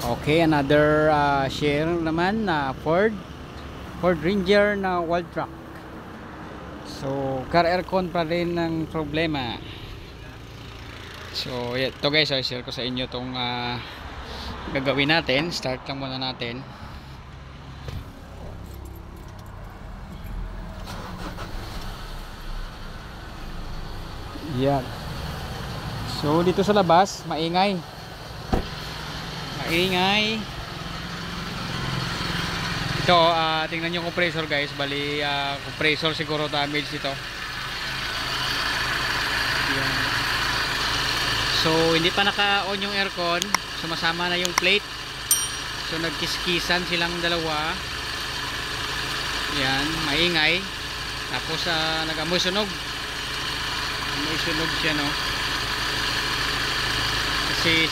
Okay, another share naman na Ford Ranger na wall truck. So car aircon pa rin ng problema. So ito guys, share ko sa inyo tong gagawin natin. Start lang muna natin. Yan. So dito sa labas maingay. Ito, tingnan yung compressor guys. Bali, compressor siguro damage ito. Yan. So hindi pa naka-on yung aircon. Sumasama na yung plate. So nagkiskisan silang dalawa. Yan, maingay. Tapos nag-amoy sunog. Amoy sunog siya, no. Kasi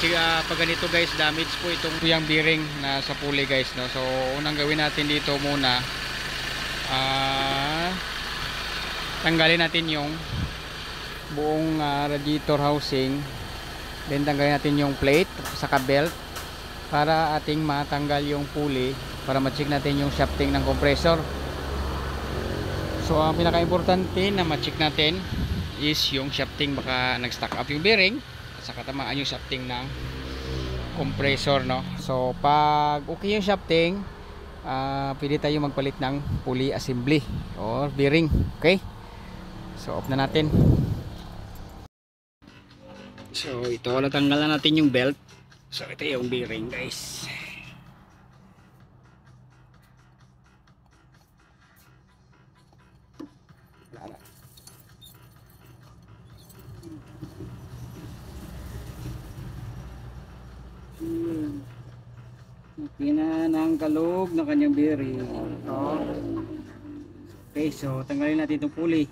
pag ganito guys, damage po itong yung bearing na sa pulley guys, no. So unang gawin natin dito muna, tanggalin natin yung buong radiator housing. Then tanggalin natin yung plate saka belt para ating matanggal yung pulley, para ma-check natin yung shafting ng compressor. So ang pinaka-importante na ma-check natin is yung shafting, baka nag-stack up yung bearing at saka tamaan yung shafting ng compressor, no. So pag okay yung shafting, pwede tayo magpalit ng pulley assembly or bearing. Okay, so off na natin. So ito, natanggal na natin yung belt. So ito yung bearing guys. Okay na ng kalog ng kanyang bearing. Okay, so tanggalin natin itong pulley,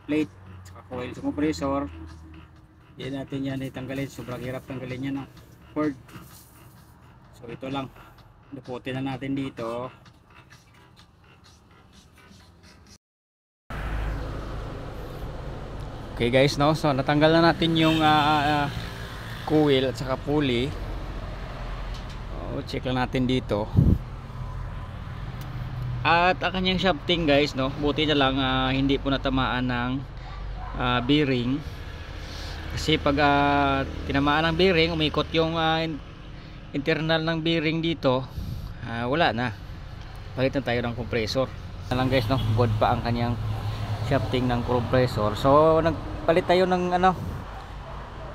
plate, saka coil sa compressor. Hindi natin yan itanggalin, sobrang hirap tanggalin yan ng Ford. So ito lang, duputin na natin dito. Okay guys, no, so natanggal na natin yung coil at saka pulley. Check lang natin dito. At ang kanyang shafting guys, no, buti na lang hindi po natamaan ng bearing. Kasi pag tinamaan ng bearing, umikot yung internal ng bearing dito, wala na. Palitan tayo ng compressor. Na lang guys, no, good pa ang kanyang shafting ng compressor. So nagpalit tayo ng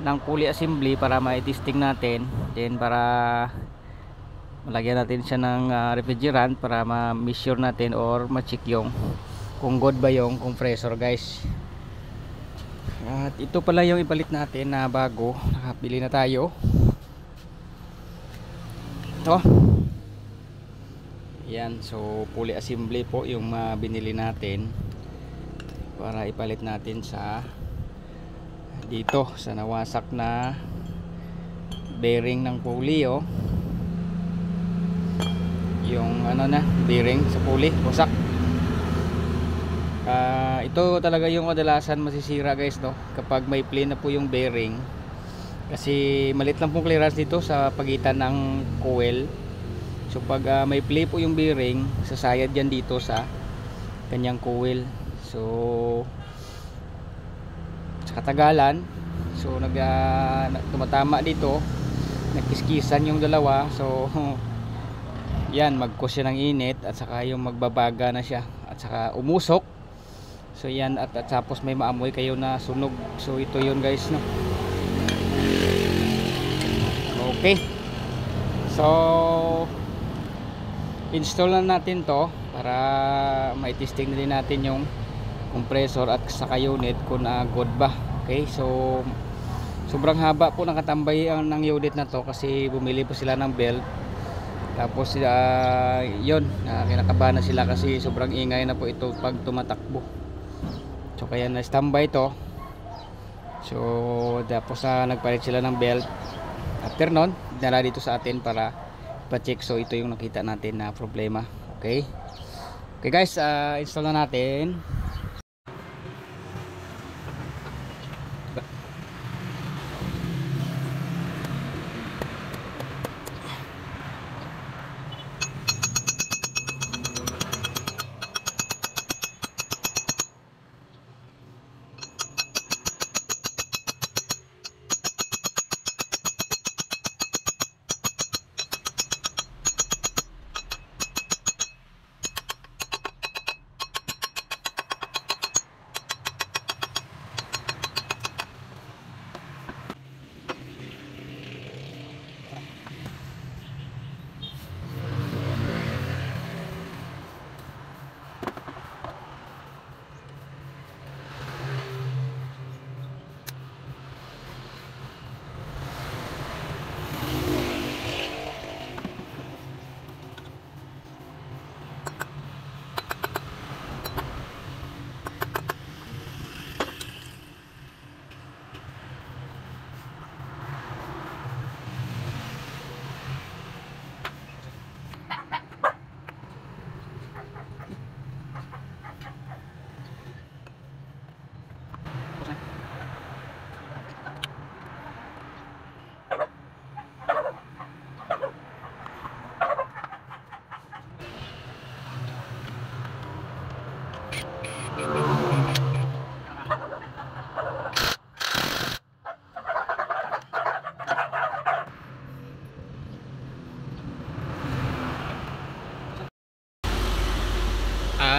ng pulley assembly para ma-testing natin. Then para malagyan natin siya ng refrigerant para ma-measure natin or ma-check yung kung good ba yung compressor guys. At ito pala yung ipalit natin na bago, nakabili na tayo. Ito. Yan, so pulley assembly po yung binili natin para ipalit natin sa dito sa nawasak na bearing ng pulley, yung bearing sa pulley wasak. Ito talaga yung kadalasan masisira guys, no, kapag may plane na po yung bearing, kasi maliit lang pong clearance dito sa pagitan ng coil. So pag may play po yung bearing, sasayad yan dito sa kanyang coil. So sa katagalan, so tumatama dito, nagkiskisan yung dalawa. So yan, mag-cause siya ng init at saka yung magbabaga na siya at saka umusok. So yan, at tapos may maamoy kayo na sunog. So ito yun guys, no. Okay, so install na natin to para mai-testing din natin yung compressor at saka unit kung good ba. Okay, so sobrang haba po nakatambay ng unit na to kasi bumili po sila ng belt. Tapos yun, kinakabahan na sila kasi sobrang ingay na po ito pag tumatakbo. So kaya na standby to. So tapos nagpalit sila ng belt. After nun, dinala dito sa atin para pa-check. So ito yung nakita natin na problema. Okay, okay guys, install na natin.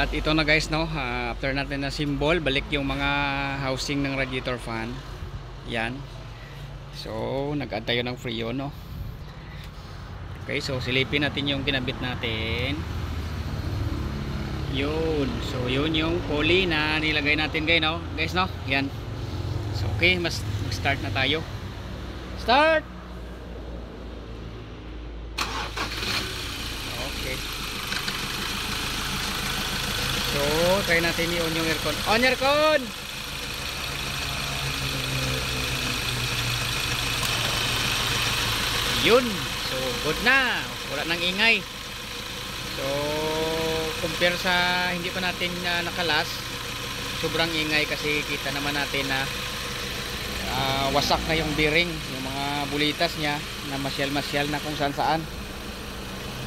At ito na guys, no, after natin na symbol, balik yung mga housing ng radiator fan. Yan. So nag-add tayo ng freon, no. Okay, so silipin natin yung kinabit natin. Yun. So yun yung pulley na nilagay natin guys, no. Guys, no. Yan. So okay, mag-start na tayo. Start. Okay. So try natin i-on yung aircon. On aircon. Yun. So good na, wala nang ingay. So compare sa hindi pa natin nakalas, sobrang ingay kasi kita naman natin na wasak na yung bearing, yung mga bulitas niya na masyal-masyal na kung saan saan.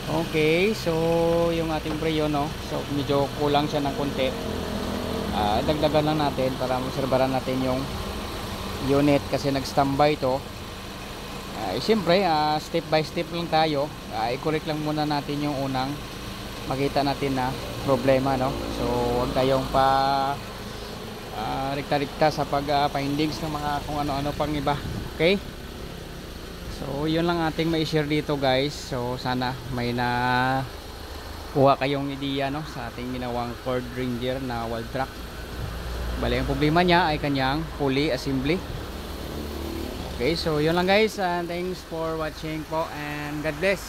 Okay, so yung ating freon, no, so medyo kulang siya ng konti. Dagdagan lang natin para maserbaran natin yung unit kasi nag-standby to. Siyempre step by step lang tayo. I-correct lang muna natin yung unang makita natin na problema, no. So huwag tayong rekta-rekta sa pag-findings ng mga kung ano-ano pang iba. Okay, so yun lang ating mai-share dito guys. So sana may na kuha kayong ideya, no, sa ating ginawang Ford Ranger na wall truck. Bali ang problema niya ay kanyang pulley assembly. Okay, so yun lang guys, and thanks for watching po and God bless.